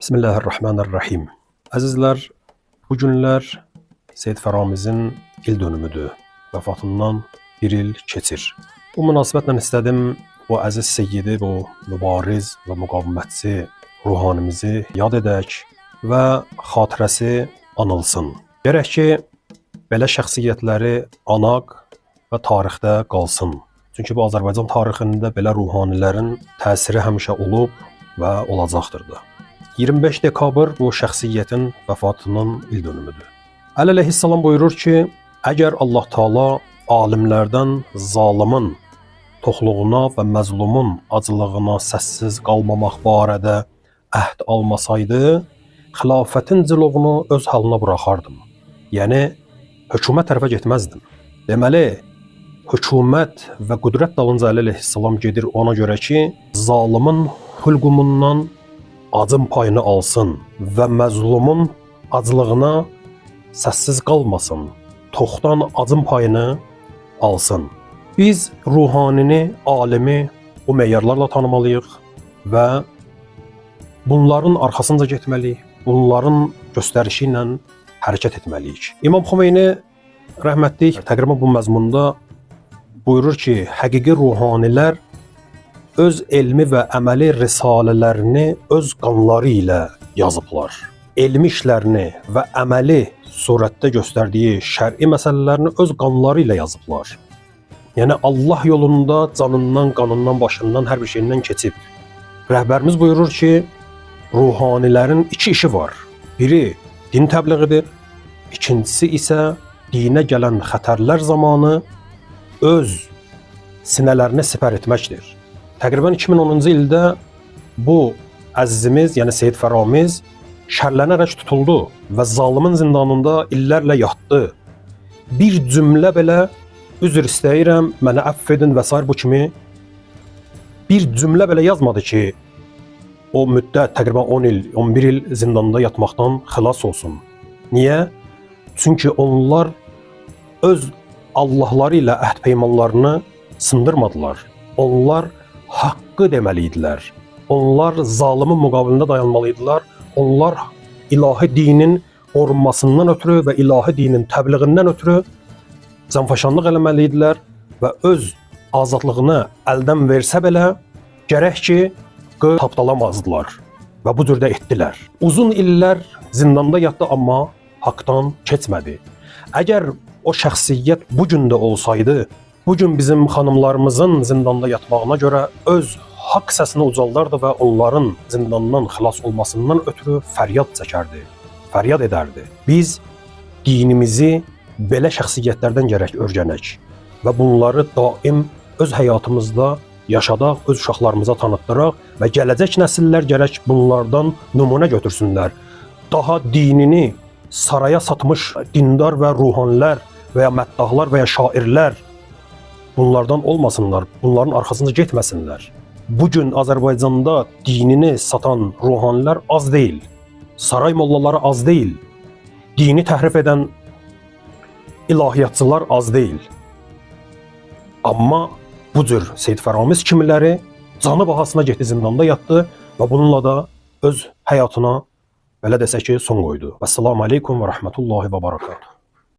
Bismillahirrahmanirrahim. Əzizlər, bu günlər Seyid Fəramizin il dönümüdür. Vəfatından bir il keçir. Bu münasibətlə istədim bu əziz seyyidi, bu mübariz və müqavimətçi ruhanimizi yad edək və xatirəsi anılsın. Gərək ki, belə şəxsiyyətləri anaq və tarixdə qalsın. Çünki bu Azərbaycan tarixində belə ruhanilərin təsiri həmişə olub və olacaqdır da. 25 dekabr bu şəxsiyyətin vəfatının il dönümüdür. Əli əleyhissalam buyurur ki, əgər Allah Taala alimlərdən zalimin toxluğuna və məzlumun acılığına səssiz qalmamaq barədə əhd almasaydı, xilafətin cilovunu öz halına buraxardım. Yəni, hökumət tərəfə getməzdim. Deməli, hökumət və qüdrət dalınca Əli əleyhissalam gedir ona görə ki, zalimin hülqumundan acım payını alsın və məzlumun acılığına səssiz qalmasın, toxdan acım payını alsın. Biz ruhanini, alimi bu meyarlarla tanımalıyıq və bunların arxasınca getməliyik, bunların göstərişi ilə hərəkət etməliyik. İmam Xomeyni rəhmətlik təqribən bu məzmunda buyurur ki, həqiqi ruhanilər öz elmi və əməli risalələrini öz qanları ilə yazıblar. Elmi işlərini və əməli surətdə göstərdiyi şər'i məsələlərini öz qanları ilə yazıblar. Yəni Allah yolunda canından, qanından, başından, hər bir şeyindən keçib. Rəhbərimiz buyurur ki, ruhanilərin iki işi var. Biri din təbliğidir, ikincisi isə dinə gələn xətərlər zamanı öz sinələrini sipər etməkdir. Təqribən 2010-cu ildə bu əzizimiz, yəni Seyid Fəramiz şərlənərək tutuldu və zalimin zindanında illərlə yatdı. Bir cümlə belə, üzr istəyirəm, mənə əff edin və s. bu kimi bir cümlə belə yazmadı ki, o müddət təqribən 10 il, 11 il zindanda yatmaqdan xilas olsun. Niyə? Çünki onlar öz Allahları ilə əhd peymanlarını sındırmadılar. Onlar haqqı deməliydilər. Onlar zalimin müqabilində dayanmalıydılar. Onlar ilahi dinin qorunmasından ötürü və ilahi dinin təbliğindən ötürü canfaşanlıq eləməliydilər və öz azadlığını əldən versə belə gərək ki, tapdalamazdılar və bu cürdə etdilər. Uzun illər zindanda yatdı, amma haqdan keçmədi. Əgər o şəxsiyyət bu gün də olsaydı, bugün bizim xanımlarımızın zindanda yatmağına görə öz haqq səsini ucaldardı və onların zindandan xilas olmasından ötürü fəryad çəkərdi, fəryad edərdi. Biz dinimizi belə şəxsiyyətlərdən gərək öyrənək və bunları daim öz həyatımızda yaşadaq, öz uşaqlarımıza tanıtdıraq və gələcək nəsillər gərək bunlardan nümunə götürsünlər. Daha dinini saraya satmış dindar və ruhanilər və ya məddahlar və ya şairlər bunlardan olmasınlar, bunların arxasınca getməsinlər. Bugün Azərbaycanda dinini satan ruhanilər az deyil, saray mollaları az deyil, dini təhrif edən ilahiyyatçılar az deyil. Amma bu cür Seyid Fəramiz kimiləri canı bahasına getdi, zindanda yatdı və bununla da öz həyatına belə desək ki, son qoydu. Əssalamu aleykum və rəhmətullahi və barakatuhu.